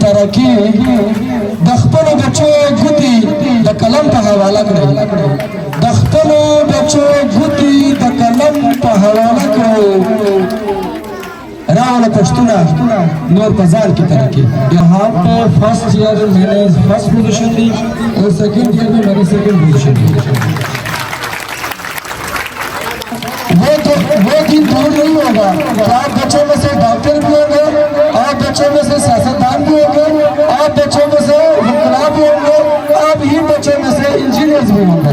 तरक्की दख्तन बच्चों गुती द कलम पर हवाला करो दख्तन बच्चों गुती द कलम पर हवाला करो रावल पश्तूना नूर पजार की तरक्की। यहाँ पे फर्स्ट ईयर मैंने फर्स्ट पोजीशन दी और सेकंड ईयर में मैंने सेकंड पोजीशन दी। वो दिन दूर नहीं होगा तो आप बच्चों में से डॉक्टर भी होंगे, आप बच्चों में से सियासतदान भी होंगे, आप बच्चों में से वकील भी होंगे, आप ही बच्चों में से इंजीनियर्स भी होंगे।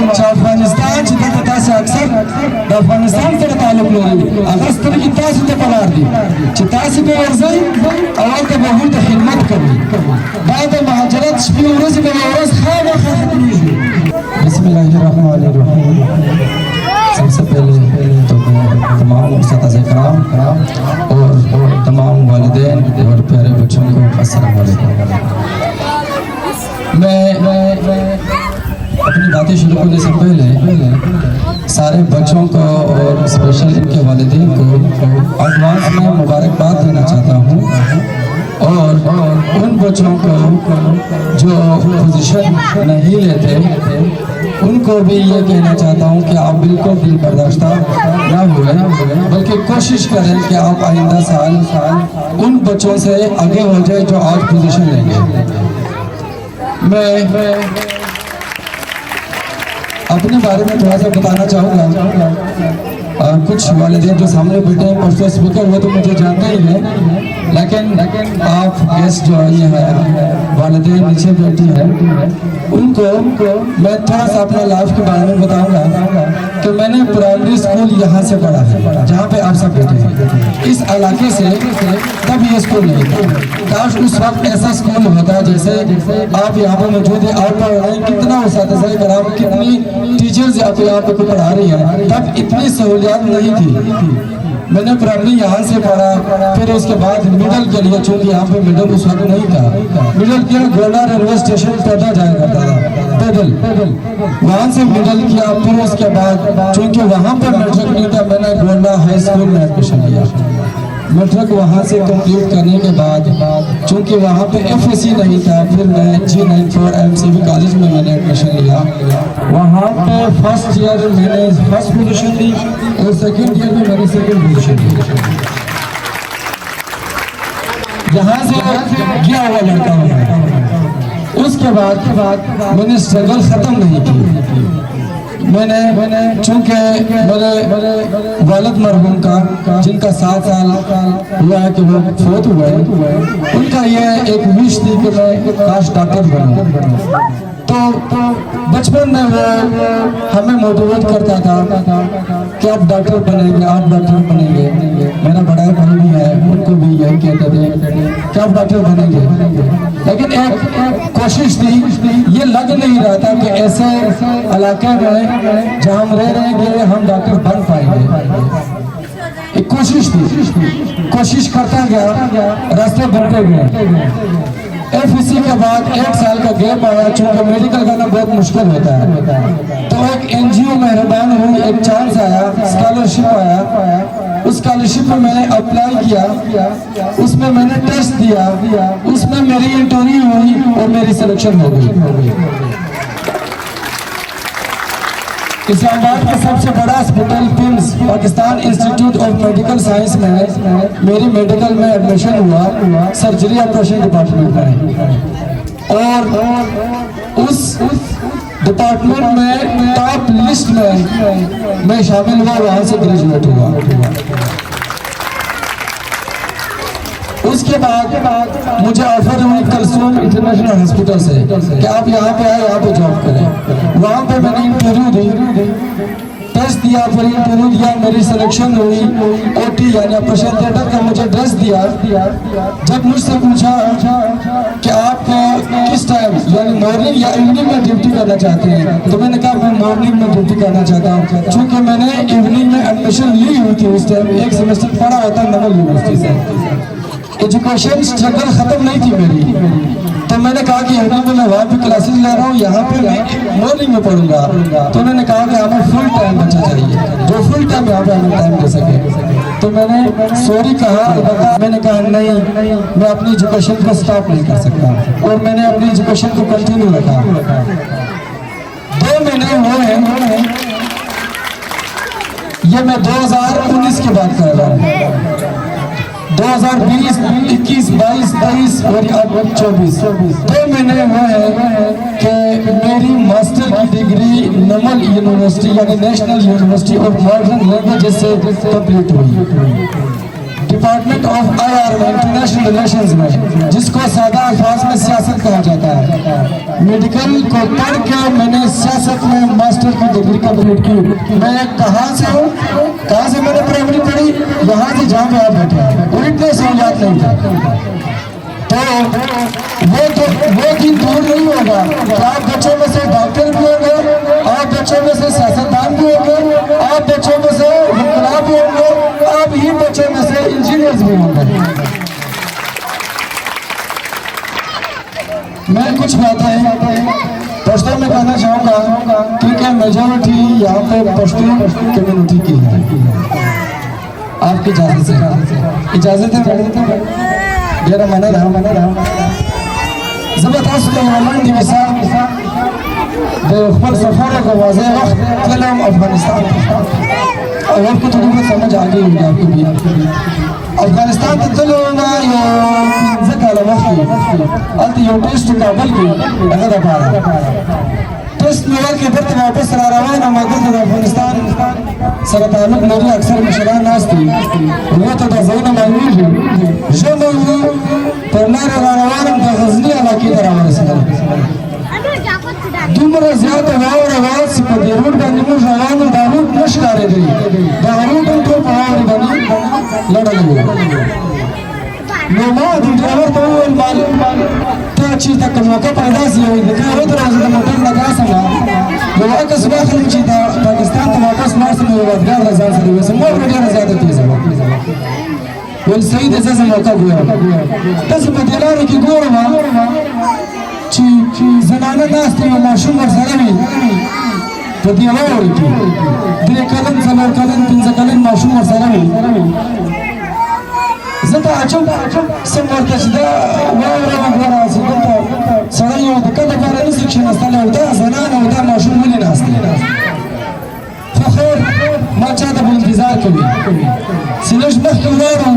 अफगानिस्तान से अक्सर अफगानिस्तान से ताल्लुक लोग अगस्तर की तास ते पलार दी चितास पे वर्ज़ई अवल ते बहुत खिदमत करी बाद महाजरत शबी उरस पे उरस खाना खत्मी। बिस्मिल्लाहिर्रहमानिर्रहीम। सबसे पहले तो मैं तमाम उस्ताद इकराम और तमाम वालिदैन और प्यारे बच्चों को अस्सलाम वालेकुम। मैं अपनी बातें शुरू करने से पहले सारे बच्चों को और स्पेशल इनके वालिदैन को एडवांस में मुबारकबाद देना चाहता हूँ और उन बच्चों को जो पोजीशन नहीं लेते उनको भी ये कहना चाहता हूँ कि आप बिल्कुल दिल बर्दाश्ता ना हुए बल्कि कोशिश करें कि आप आइंदा साल उन बच्चों से आगे हो जाए जो आज पोजीशन लेंगे। मैं अपने बारे में थोड़ा सा बताना चाहूँगा। कुछ वालिदैन जो सामने बैठे हैं परसों स्पीकर वो तो मुझे जानते ही हैं, लेकिन आप गेस्ट जो आई हैं वालिदैन नीचे बैठी हैं उनको मैं थोड़ा सा अपना लाइफ के बारे में बताऊंगा कि मैंने प्राइमरी स्कूल यहाँ से पढ़ा है जहाँ पे आप सब बैठे हैं इस इलाके से। तब ये स्कूल नहीं था, काश उस वक्त ऐसा स्कूल होता जैसे आप यहाँ पे मौजूद है, आप पढ़ रहे हैं, कितना उस्ताद कराम कितनी टीचर्स आप यहाँ पे पढ़ा रही हैं, तब इतनी सहूलियात नहीं थी। मैंने प्राइमरी यहाँ से पढ़ा, फिर उसके बाद मिडल के लिए, चूँकि यहाँ पे मिडल उस वक्त नहीं था, मिडल किया गोला रेलवे स्टेशन पैदल जाया करता था, पैदल वहाँ से मिडल किया। फिर उसके बाद चूँकि वहाँ पर मैट्रिक नहीं था, मैंने गोला हाई स्कूल में एडमिशन लिया। मैट्रिक वहाँ से कंप्लीट करने के बाद चूँकि वहाँ पे FSC नहीं था, फिर मैं G94 MCB कॉलेज में मैंने एडमिशन लिया। वहाँ पे फर्स्ट ईयर मैंने फर्स्ट पोजीशन दी और सेकंड ईयर में मैंने सेकंड पोजीशन दी। यहाँ से गया हुआ लड़का हूँ। उसके बाद मैंने स्ट्रगल ख़त्म नहीं की। मैंने चूँकि मेरे वालिद मरहूम का जिनका 7 साल हुआ है कि वो फोत हुए, उनका ये एक विश थी कि मैं काश डॉक्टर बनूं। तो बचपन में वो हमें मोटिवेट करता था कि आप डॉक्टर बनेंगे, आप डॉक्टर बनेंगे। मेरा बड़ा भाई भी है, उनको भी यही कहते थे कि आप डॉक्टर बनेंगे। लेकिन एक कोशिश थी, ये लग नहीं रहा था कि ऐसे इलाके में जहाँ हम रह रहे हैं हम डॉक्टर बन पाएंगे। एक कोशिश थी, कोशिश करता गया, रास्ते बनते गए। FSC के बाद 1 साल का गैप आया, चूँकि मेडिकल करना बहुत मुश्किल होता है, तो एक NGO मेहरबान हुई, एक चांस आया, स्कॉलरशिप आया। उस स्कॉलरशिप में मैंने अप्लाई किया, उसमें मैंने टेस्ट दिया, उसमें मेरी इंटरव्यू हुई और मेरी सिलेक्शन हो गई। इस्लामाबाद का सबसे बड़ा hospital PIMS Pakistan institute of medical science में मेरी मेडिकल में एडमिशन हुआ, सर्जरी ऑपरेशन डिपार्टमेंट में। और उस डिपार्टमेंट में टॉप लिस्ट में मैं शामिल हुआ, वहाँ से ग्रेजुएट हुआ। उसके बाद मुझे ऑफर हुई कलसूम इंटरनेशनल हॉस्पिटल से कि आप यहाँ पे आए, यहाँ पे जॉब करें। वहाँ पे मैंने इंटरव्यू दी, टेस्ट दिया, फिर इंटरव्यू दिया, मेरी सिलेक्शन हुई। OT यानी ऑपरेशन थिएटर का मुझे ड्रेस दिया। जब मुझसे पूछा कि आप किस टाइम यानी मॉर्निंग या इवनिंग में ड्यूटी करना चाहते हैं, तो मैंने कहा मैं मॉर्निंग में ड्यूटी करना चाहता हूँ, चूँकि मैंने इवनिंग में एडमिशन ली हुई थी। उस टाइम 1 सेमेस्टर पढ़ा होता नवल यूनिवर्सिटी से। एजुकेशन स्ट्रगल खत्म नहीं थी मेरी, तो मैंने कहा कि इवनिंग में मैं वहाँ पे क्लासेस ले रहा हूँ, यहाँ पे मैं मॉर्निंग में पढ़ूंगा। तो उन्होंने कहा कि हमें फुल टाइम बच्चा चाहिए जो फुल टाइम यहाँ पे हमें टाइम दे सके। तो मैंने सॉरी कहा, मैंने कहा नहीं, मैं अपनी एजुकेशन को स्टॉप नहीं कर सकता, और मैंने अपनी एजुकेशन को कंटिन्यू रखा। 2 महीने हुए हैं, ये मैं 2019 की बात कर रहा हूँ। 2020, 21, 22, 23 और अब 24, 2 महीने हुए हैं कि मेरी मास्टर की डिग्री नमल यूनिवर्सिटी यानी national university of modern languages से कंप्लीट हुई, डिपार्टमेंट ऑफ IR में, इंटरनेशनल रिलेशंस में, जिसको सादा अल्फाज में सियासत कहा जाता है। मेडिकल को पढ़ के मैंने सियासत में मास्टर की डिग्री कंप्लीट की। मैं कहाँ से हूँ, कहाँ से मैंने प्राइमरी पढ़ी, यहाँ से जहाँ पे आप बैठे हैं, और इतने सहूलियात नहीं थे। तो वो दिन दूर नहीं होगा कि आप बच्चों में से डॉक्टर भी होंगे, आप बच्चों में से सियासतदान भी होंगे, आप बच्चों में से वकील भी होंगे, आप ही बच्चों में से इंजीनियर्स भी होंगे। मैं कुछ बातें पश्तो में कहना चाहूँगा, क्योंकि मेजोरिटी यहाँ पे पश्तो कम्युनिटी की है। आपकी इजाजत है, इजाजत है मेरा मना रहा ज़बरदस्त मंडी मिसाल बखबर सफर को वाज़े वक्त तलम अफगानिस्तान और आपको थोड़ी बहुत समझ आ गई होगी आपको भी। अफगानिस्तान तलना यो ज़काल वफ़ी अल्ती यो टेस्ट काबल की अगर अपारा टेस्ट मिलाल के बर्त वापस रवाना मगर अफगानिस्तान सरतालुक मेरी अक्सर मशरा नास्ती वो तो दज़ोना मांगी जो मैं परनार रवाना दग़ज़नी अलाकी दरावर से दूमरा ज़्यादा वावर आवाज़ से पदेरूट बनी मुझ रवाना दारूट मुश्कारे दी दारूट उनको पावर बनी लड़ने लगे नौमाद ड्राइवर तो वो माल तो चीज़ तक मौका पैदा सी हुई देखा वो तो राज़ मोटर लगा समा वो वाक़ सुबह खलीम चीता पाकिस्तान तो वापस मार्च में हुआ गार रज़ार से हुए समोर बढ़िया ज़्यादा तेज़ है वो सही देश से मौका हुआ तस बदलाव की गोर मां ची ज़नाना नास्ती वो माशूम और सलामी तो दिवार की दिल कलन समर कलन तीन कलन माशूम और सलामी زتا عجب سمرت جدا وورا وورا زتا سړی یو د کده پر نسک شنه ستله ودا زنانه ودا ماشوم ولې ناست خو خیر ما چا ته انتظار کوي سینش مخکې ولاړو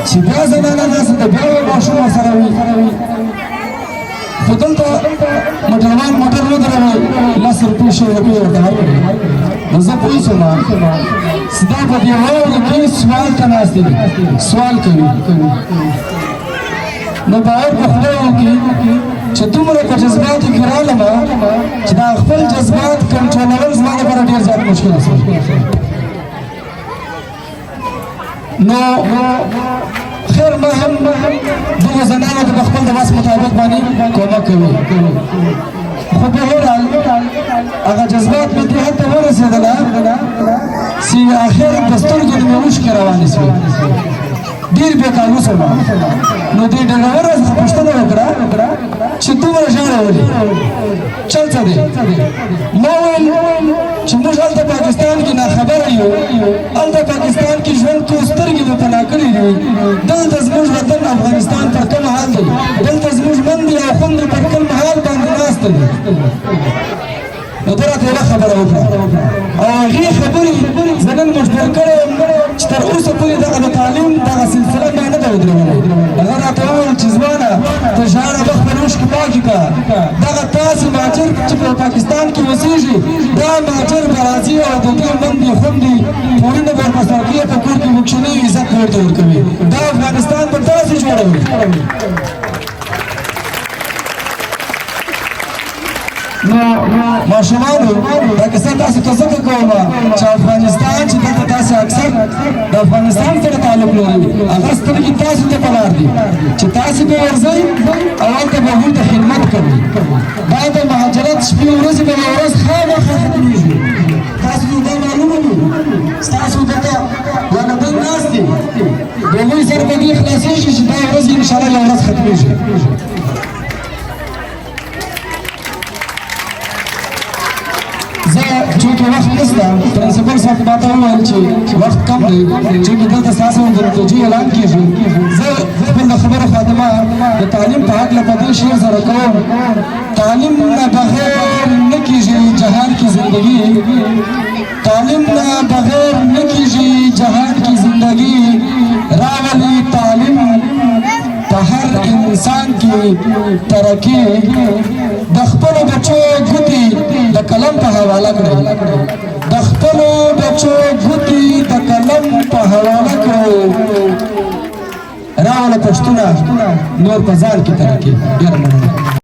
چې بیا زنانه ناست ده بیا ماشوم سره وي خو دلته موټروان موټر ودروي 10 روپۍ شو روپۍ ورته ورکړي نو زه پوه شوم سدا په دې وایو کې سوال ته ناست دي سوال کوي نو باور په خدای وکړي چې دومره په جذباتو کې رالم چې دا خپل جذبات کنټرولول زما لپاره ډېر زیات مشکل شو نو خیر ما هم دغه زنانو ته خپل د واس مطابق باندې کومک کوي خو به هر حال هغه جذبات مې دې حد ته ورسېدله چې آخر د سترګو د مې اوښکې روانې شوې ډېر بېکاره شوم نو دې ډګروره څخه پوښتنه وکړه چې دومره ژاړې ولې چل څه دی ما وویل چې موږ هلته پاکستان کې ناخبره یو هلته پاکستان کې ژوند کوو سترګې مو پناه کړي دي دلته زموږ وطن افغانستان پر کوم حال دی دلته زموږ مندې او خوندې پر کوم حال باندې ناسته دي نو ده راته یوه خبره وکړه او هغې خبرې زه نن مجبور کړی یم چې تر اوسه پورې دغه د تعلیم دغه سلسله ما نه ده ودرولې هغه راته وویل چې ځوانه ته ژاړه به خپل اوښکې پاکې کړه دغه تاسې مهاجر چې په پاکستان کې اوسېږي دا مهاجر به راځي او د دې مندې خوندې پورونه به ورپسې کوي په کور کې وکښنوي عزت به ورته ورکوي دا افغانستان به داسې جوړوي نو ماشومانو دا کیسه تاسو ته ځکه کوم چې افغانستان چې دلته تاسو اکثر د افغانستان سره تعلق لري هغه سترګې تاسو ته په لار دي چې تاسو به ورځئ او هلته به هغوی ته خدمت کوئ دا د مهاجرت شپې ورځې به یوه ورځ خامخا ختمېږي تاسو ته دا معلومه وي ستاسو دلته والدین ناست دي د هغوی سره به دې خلاصېږي چې دا ورځ انشاءالله یوه ورځ ختمېږي چونکه وقت नस्ता प्रिंसिपल साहब बात वैल چې وخت کم دی چې دلته تاسو د توجیه اعلان کیږي زه خپل خبره خادمه د تعلیم په حق له پدې شعر سره کوم تعلیم نه بغیر نه کیږي جهان کی زندگی تعلیم نه بغیر نه کیږي جهان کی زندگی راولي تعلیم په هر انسان کې ترقی د خپل بچو ګوتی د قلم په حواله کړو د خپل بچو ګوتی د قلم په حواله کړو راوله پښتونه نور په ځان کې ترقی ډیر مننه